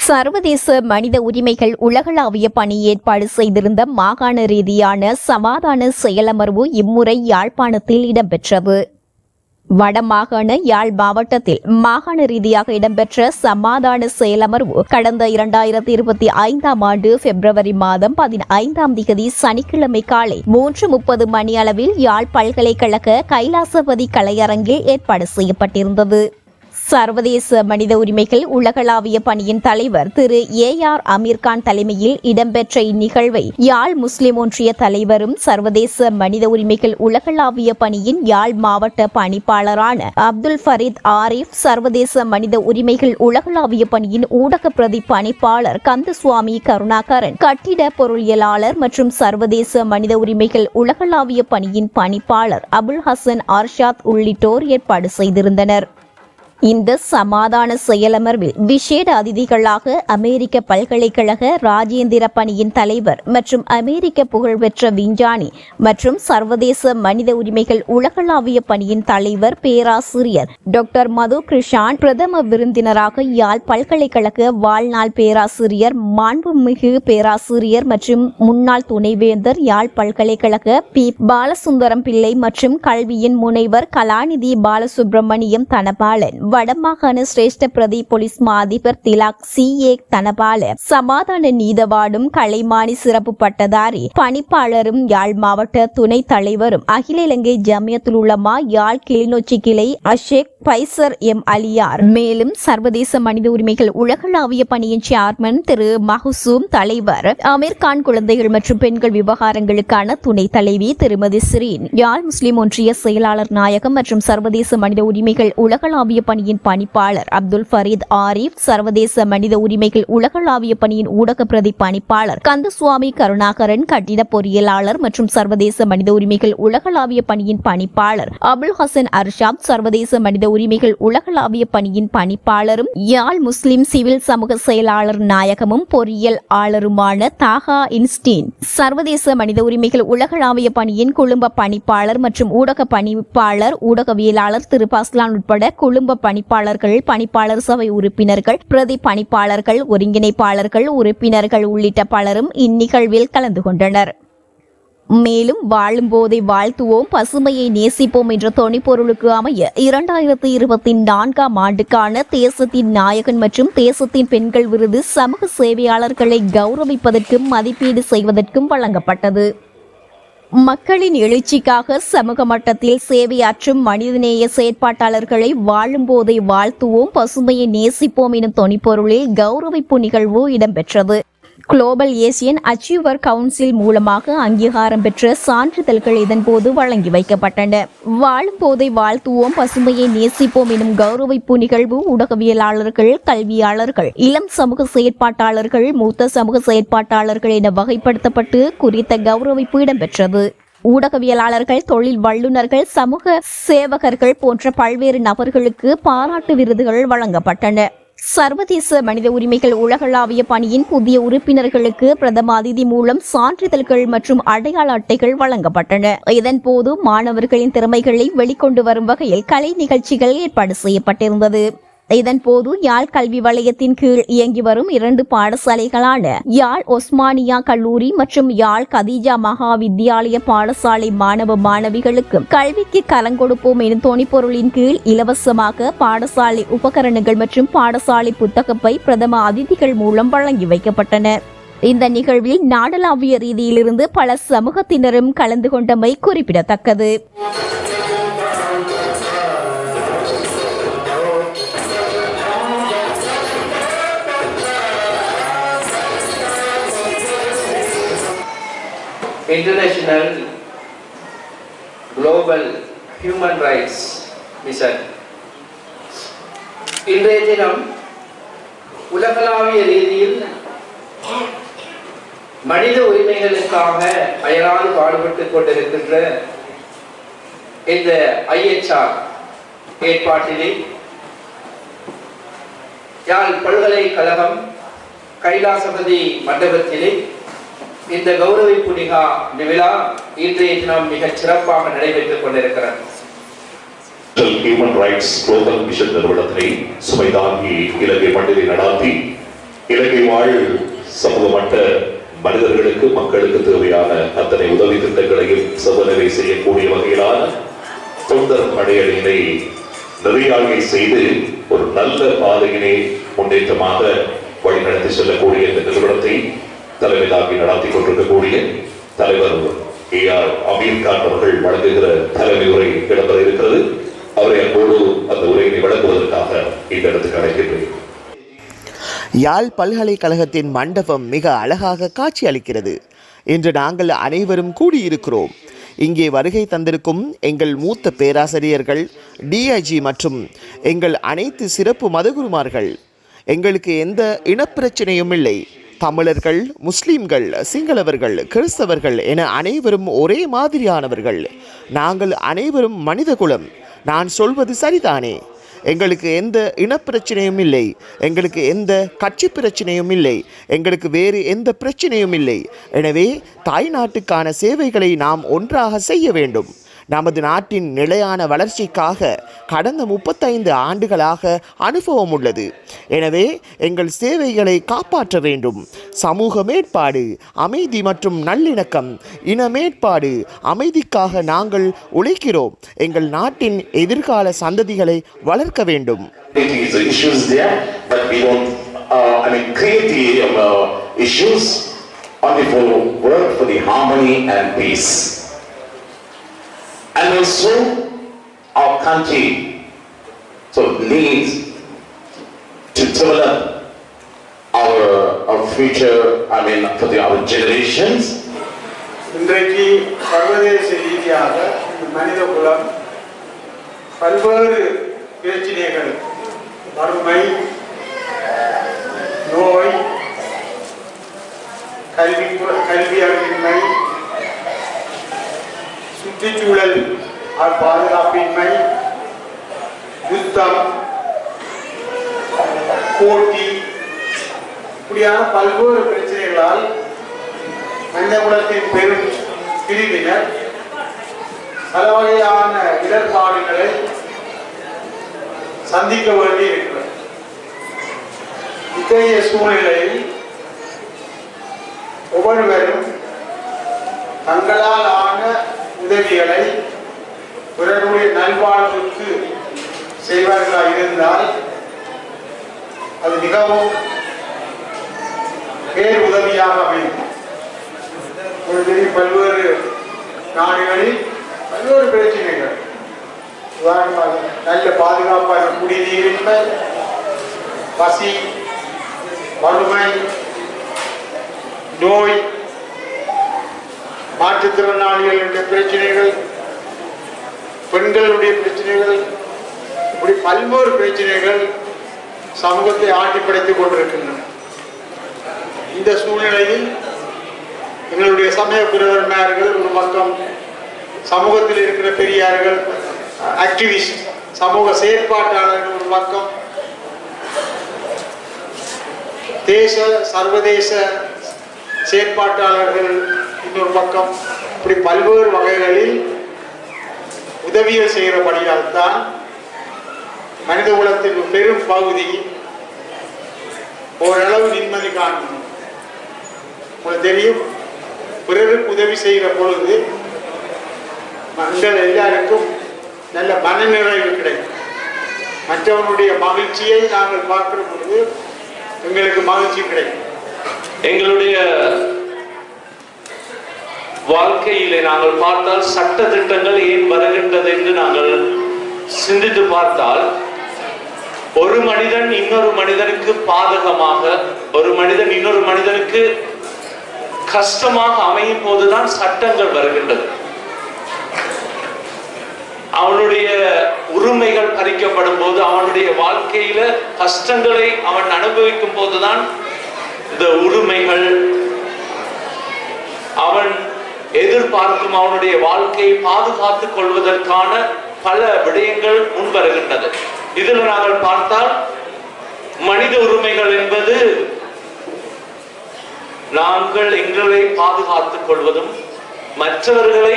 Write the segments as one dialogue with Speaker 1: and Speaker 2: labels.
Speaker 1: சர்வதேச மனித உரிமைகள் உலகளாவிய பணி ஏற்பாடு செய்திருந்த மாகாண ரீதியான சமாதான செயலமர்வு இம்முறை யாழ்ப்பாணத்தில் இடம்பெற்றது. வடமாகாண யாழ் மாவட்டத்தில் மாகாண ரீதியாக இடம்பெற்ற சமாதான செயலமர்வு கடந்த 2025 ஆண்டு பிப்ரவரி மாதம் 15ஆம் தேதி சனிக்கிழமை காலை 3:30 மணி அளவில் யாழ் பல்கலைக்கழக கைலாசபதி கலையரங்கில் ஏற்பாடு செய்யப்பட்டிருந்தது. சர்வதேச மனித உரிமைகள் உலகளாவிய பணியின் தலைவர் திரு AR அமீர்கான் தலைமையில் இடம்பெற்ற இந்நிகழ்வை யாழ் முஸ்லிம் ஒன்றிய தலைவரும் சர்வதேச மனித உரிமைகள் உலகளாவிய பணியின் யாழ் மாவட்ட பணிப்பாளரான அப்துல் ஃபரீத் ஆரிஃப், சர்வதேச மனித உரிமைகள் உலகளாவிய பணியின் ஊடக பிரதி பணிப்பாளர் கந்தசுவாமி கருணாகரன், கட்டிட பொருளியலாளர் மற்றும் சர்வதேச மனித உரிமைகள் உலகளாவிய பணியின் பணிப்பாளர் அபுல் ஹசன் அர்ஷாத் உள்ளிட்டோர் ஏற்பாடு செய்திருந்தனர். இந்த சமாதான செயலமர்வில் விசேட அதிதிகளாக அமெரிக்க பல்கலைக்கழக ராஜேந்திர பணியின் தலைவர் மற்றும் அமெரிக்க புகழ்பெற்ற விஞ்ஞானி மற்றும் சர்வதேச மனித உரிமைகள் உலகளாவிய பணியின் தலைவர் பேராசிரியர் டாக்டர் மது கிருஷான், பிரதம விருந்தினராக யாழ் பல்கலைக்கழக வாழ்நாள் பேராசிரியர் மாண்புமிகு பேராசிரியர் மற்றும் முன்னாள் துணைவேந்தர் யாழ் பல்கலைக்கழக பி பாலசுந்தரம் பிள்ளை மற்றும் கல்வியின் முனைவர் கலாநிதி பாலசுப்ரமணியம் தனபாலன், வடமாகாண சிரேஷ்ட பிரதி போலீஸ் மா அதிபர் திலாக் CA தனபால, சமாதான நீதவாடும் கலைமானி சிறப்பு பட்டதாரி பணிப்பாளரும் யாழ் மாவட்ட துணைத் தலைவரும் அகில இலங்கை ஜமியத்துல் உலமா யாழ் கிளிநொச்சி கிளை அஷேக் பைசர் எம் அலியார், மேலும் சர்வதேச மனித உரிமைகள் உலகளாவிய பணியின் சேர்மன் திரு மஹசூம், தலைவர் அமீர்கான் குழந்தைகள் மற்றும் பெண்கள் விவகாரங்களுக்கான துணைத் தலைவி திருமதி ஸ்ரீன், யாழ் முஸ்லிம் ஒன்றிய செயலாளர் நாயகம் மற்றும் சர்வதேச மனித உரிமைகள் உலகளாவிய பணியின் பணிப்பாளர் அப்துல் ஃபரீத் ஆரிஃப், சர்வதேச மனித உரிமைகள் உலகளாவிய பணியின் ஊடக பிரதி பணிப்பாளர் கந்தசுவாமி கருணாகரன், கட்டிட பொறியியலாளர் மற்றும் சர்வதேச மனித உரிமைகள் உலகளாவிய பணியின் பணிப்பாளர் அபுல் ஹசன் அர்ஷாத், சர்வதேச மனித உரிமைகள் உலகளாவிய பணியின் பணிப்பாளரும் யாழ் முஸ்லிம் சிவில் சமூக செயலாளர் நாயகமும் பொறியியல் ஆளருமான தாகா இன்ஸ்டீன், சர்வதேச மனித உரிமைகள் உலகளாவிய பணியின் குழும்ப பணிப்பாளர் மற்றும் ஊடக பணிப்பாளர் ஊடகவியலாளர் திரு பஸ்லான் உட்பட குழும்ப பணிப்பாளர்கள், பணிப்பாளர் சபை உறுப்பினர்கள், பிரதி பணிப்பாளர்கள், ஒருங்கிணைப்பாளர்கள், உறுப்பினர்கள் உள்ளிட்ட பலரும் இந்நிகழ்வில் கலந்து கொண்டனர். மேலும் வாழும்போதை வாழ்த்துவோம், பசுமையை நேசிப்போம் என்ற தொனிப்பொருளுக்கு அமைய 2024ஆம் ஆண்டுக்கான தேசத்தின் நாயகன் மற்றும் தேசத்தின் பெண்கள் விருது சமூக சேவையாளர்களை கௌரவிப்பதற்கும் மதிப்பீடு செய்வதற்கும் வழங்கப்பட்டது. மக்களின் எழுச்சிக்காக சமூக மட்டத்தில் சேவையாற்றும் மனிதநேய செயற்பாட்டாளர்களை வாழும்போதை வாழ்த்துவோம், பசுமையை நேசிப்போம் எனும் தொனிப்பொருளில் கௌரவிப்பு நிகழ்வு இடம்பெற்றது. குளோபல் ஏசியன் அச்சீவர் கவுன்சில் மூலமாக அங்கீகாரம் பெற்ற சான்றிதழ்கள் இதன்போது வழங்கி வைக்கப்பட்டன. வாழும்போதை வாழ்த்துவோம், பசுமையை நேசிப்போம் எனும் கௌரவிப்பு நிகழ்வு ஊடகவியலாளர்கள், கல்வியாளர்கள், இளம் சமூக செயற்பாட்டாளர்கள், மூத்த சமூக செயற்பாட்டாளர்கள் என வகைப்படுத்தப்பட்டு குறித்த கௌரவிப்பு இடம்பெற்றது. ஊடகவியலாளர்கள், தொழில் வல்லுநர்கள், சமூக சேவகர்கள் போன்ற பல்வேறு நபர்களுக்கு பாராட்டு விருதுகள் வழங்கப்பட்டன. சர்வதேச மனித உரிமைகள் உலகளாவிய பணியின் புதிய உறுப்பினர்களுக்கு பிரதம அதிதி மூலம் சான்றிதழ்கள் மற்றும் அடையாள அட்டைகள் வழங்கப்பட்டன. இதன்போது மாணவர்களின் திறமைகளை வெளிக்கொண்டு வரும் வகையில் கலை நிகழ்ச்சிகள் ஏற்பாடு செய்யப்பட்டிருந்தது. இதன்போது யாழ் கல்வி வலயத்தின் கீழ் இயங்கி வரும் 2 பாடசாலைகளான யாழ் ஒஸ்மானியா கல்லூரி மற்றும் யாழ் கதீஜா மகா வித்தியாலய பாடசாலை மாணவ மாணவிகளுக்கும் கல்விக்கு கலங்கொடுப்போம் எனும் தொனிப்பொருளின் கீழ் இலவசமாக பாடசாலை உபகரணங்கள் மற்றும் பாடசாலை புத்தகப்பை பிரதம அதிதிகள் மூலம் வழங்கி வைக்கப்பட்டன. இந்த நிகழ்வில் நாடளாவிய ரீதியிலிருந்து பல சமூகத்தினரும் கலந்து கொண்டமை குறிப்பிடத்தக்கது.
Speaker 2: International Global Human Rights Mission. இன்றைய தினம் உலகளாவிய ரீதியில் மனித உரிமைகளுக்காக அயராது பாடுபட்டுக் கொண்டிருக்கின்ற இந்த IHR ஏற்பாட்டிலே யாழ் பல்கலைக்கழகம் கைலாசபதி மண்டபத்திலே இந்த கௌரவிப்பு விழா இன்றைய தினம் மிகச் சிறப்பாக நடைபெற்றுக் கொண்டிருக்கிறது.
Speaker 3: ஹியூமன் ரைட்ஸ் குளோபல் மிஷன் நிறுவனத்தினை சுமைதாங்கி இலங்கை மண்ணிலே நடாத்தி இலங்கை வாழ் சமூக மட்ட மனிதர்களுக்கு மக்களுக்கு தேவையான அத்தனை உதவி திட்டங்களையும் சமநிலை செய்யக்கூடிய வகையிலான தொண்டர் படையணியினை நிறையாகை செய்து ஒரு நல்ல பாதையினை முன்னேற்றமாக வழிநடத்தி செல்லக்கூடிய இந்த நிறுவனத்தை தலைமையாகி நடத்தி கொண்டிருக்கக்கூடிய தலைவர் AR அமீர் கான் அவர்கள் வழங்குகிற தலைமை உரை இடம்பெற இருக்கிறது. அவரை அன்போடு அந்த உரையினை வழங்குவதற்காக இந்த இடத்துக்கு அழைக்கின்றேன்.
Speaker 4: யாழ் பல்கலைக்கழகத்தின் மண்டபம் மிக அழகாக காட்சி அளிக்கிறது. இன்று நாங்கள் அனைவரும் கூடியிருக்கிறோம். இங்கே வருகை தந்திருக்கும் எங்கள் மூத்த பேராசிரியர்கள், DIG மற்றும் எங்கள் அனைத்து சிறப்பு மதகுருமார்கள். எங்களுக்கு எந்த இனப்பிரச்சனையும் இல்லை. தமிழர்கள், முஸ்லிம்கள், சிங்களவர்கள், கிறிஸ்தவர்கள் என அனைவரும் ஒரே மாதிரியானவர்கள். நாங்கள் அனைவரும் மனித குலம். நான் சொல்வது சரிதானே? எங்களுக்கு எந்த இனப்பிரச்சனையும் இல்லை. எங்களுக்கு எந்த கட்சி பிரச்சனையும் இல்லை. எங்களுக்கு வேறு எந்த பிரச்சனையும் இல்லை. எனவே தாய் நாட்டுக்கான சேவைகளை நாம் ஒன்றாக செய்ய வேண்டும். நமது நாட்டின் நிலையான வளர்ச்சிக்காக கடந்த 35 ஆண்டுகளாக அனுபவம் உள்ளது. எனவே எங்கள் சேவைகளை காப்பாற்ற வேண்டும். சமூக மேம்பாடு, அமைதி மற்றும் நல்லிணக்கம், இன மேம்பாடு, அமைதிக்காக நாங்கள் உழைக்கிறோம். எங்கள் நாட்டின் எதிர்கால சந்ததிகளை வளர்க்க வேண்டும்.
Speaker 5: And also our country needs to develop our future, our generations.
Speaker 6: இன்றைக்கு சர்வதேச ரீதியாக மனித குலம் பல்வேறு பிரச்சனைகள், வறுமை, நோய், கல்வி அறிவின்மை, சுற்றுச்சூழல் பாதுகாப்பின்மை, யுத்தம், போட்டி, இப்படியான பல்வேறு பிரச்சனைகளால் மனித குலத்தின் பெரும் பிரிவினர் பல வகையான இடர்பாடுகளை சந்திக்க வேண்டி இருக்கிறது. இத்தகைய சூழ்நிலையில் ஒவ்வொருவரும் தங்களால் ஆன உதவிகளை பிறருடைய நல்வாழ்வுக்கு செய்வார்களாக இருந்தால் அது மிகவும் பேர் உதவியாக அமையும். பல்வேறு நாடுகளில் பல்வேறு பிரச்சனைகள், உதாரணமாக நல்ல பாதுகாப்பான குடிநீரின்மை, பசி, வறுமை, நோய், மாற்றுத்திறனாளிகளுடைய பிரச்சனைகள், பெண்களுடைய பிரச்சனைகள், இப்படி பல்வேறு பிரச்சனைகள் சமூகத்தை ஆட்டி படைத்துக் கொண்டிருக்கின்றன. இந்த சூழ்நிலையில் எங்களுடைய சமய பிரதமர்கள் ஒரு பக்கம், சமூகத்தில் இருக்கிற பெரியார்கள், ஆக்டிவிஸ்ட், சமூக செயற்பாட்டாளர்கள் ஒரு பக்கம், தேச சர்வதேச செயற்பாட்டாளர்கள் இன்னொரு பக்கம், இப்படி பல்வேறு வகைகளில் உதவிகள் செய்கிறபடியால் தான் மனித குலத்தின் பெரும் பகுதி ஓரளவு நிம்மதி காணும். உங்களுக்கு தெரியும், பிறருக்கு உதவி செய்கிற பொழுது மக்கள் எல்லாருக்கும் நல்ல மனநிறைவு கிடைக்கும். மற்றவனுடைய மகிழ்ச்சியை நாங்கள் பார்க்கிற பொழுது எங்களுக்கு மகிழ்ச்சி கிடைக்கும்.
Speaker 7: எங்களுடைய வாழ்க்கையிலே நாங்கள் பார்த்தால் சட்ட திட்டங்கள் ஏன் வருகின்றது என்று நாங்கள் சிந்தித்து பார்த்தால், ஒரு மனிதன் இன்னொரு மனிதனுக்கு பாதகமாக, ஒரு மனிதன் இன்னொரு மனிதனுக்கு கஷ்டமாக அமையும் போதுதான் சட்டங்கள் வருகின்றது. அவனுடைய உரிமைகள் பறிக்கப்படும் போது, அவனுடைய வாழ்க்கையில கஷ்டங்களை அவன் அனுபவிக்கும் போதுதான் இந்த உரிமைகள், அவன் எதிர்பார்க்கும் அவனுடைய வாழ்க்கையை பாதுகாத்துக் கொள்வதற்கான பல விடயங்கள் முன்வருகின்றது. இதில் நாங்கள் பார்த்தால் மனித உரிமைகள் என்பது நாங்கள் எங்களை பாதுகாத்துக் கொள்வதும் மற்றவர்களை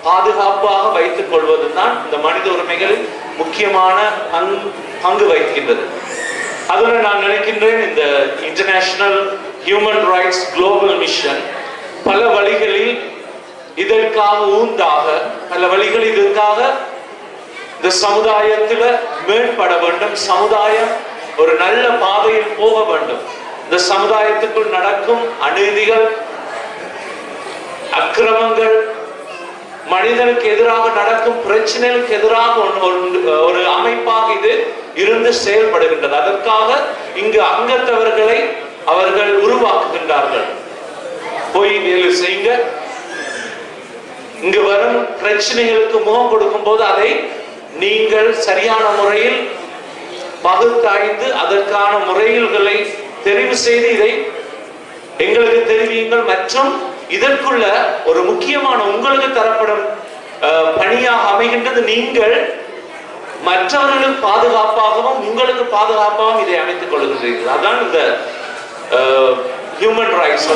Speaker 7: பாதுகாப்பாக வைத்துக் கொள்வதும் தான் இந்த மனித உரிமைகளில் முக்கியமான பங்கு வகிக்கின்றது. அதுல நான் நினைக்கின்றேன் இந்த international human rights global mission பல வழிகளில் இதற்காக ஊந்தாக, பல வழிகளில் இதற்காக இந்த சமுதாயத்துல மேம்பட வேண்டும், சமுதாயம் ஒரு நல்ல பாதையில் போக வேண்டும். இந்த சமுதாயத்துக்குள் நடக்கும் அநீதிகள், அக்கிரமங்கள், மனிதனுக்கு எதிராக நடக்கும் பிரச்சனைகளுக்கு எதிராக ஒரு அமைப்பாக இது இருந்து செயல்படுகின்றது. அதற்காக இங்கு அங்கத்தவர்களை அவர்கள் உருவாக்குகின்றார்கள். போய் வேலை செய்யுங்க, இங்கு வரும் பிரச்சனைகளுக்கு முகம் கொடுக்கும் போது அதை நீங்கள் சரியான முறையில் பகுத்தாய்ந்து அதற்கான முறைகளை தெரிவு செய்து இதை எங்களுக்கு தெரிவியுங்கள். மற்றும் இதற்குள்ள ஒரு முக்கியமான உங்களுக்கு தரப்படும் பணியாக அமைகின்றது, நீங்கள் மற்றவர்களுக்கு பாதுகாப்பாகவும் உங்களுக்கு பாதுகாப்பாகவும் இதை அமைத்துக் கொள்கின்றீர்கள். அதான் இந்த ஹியூமன் ரைட்ஸ்.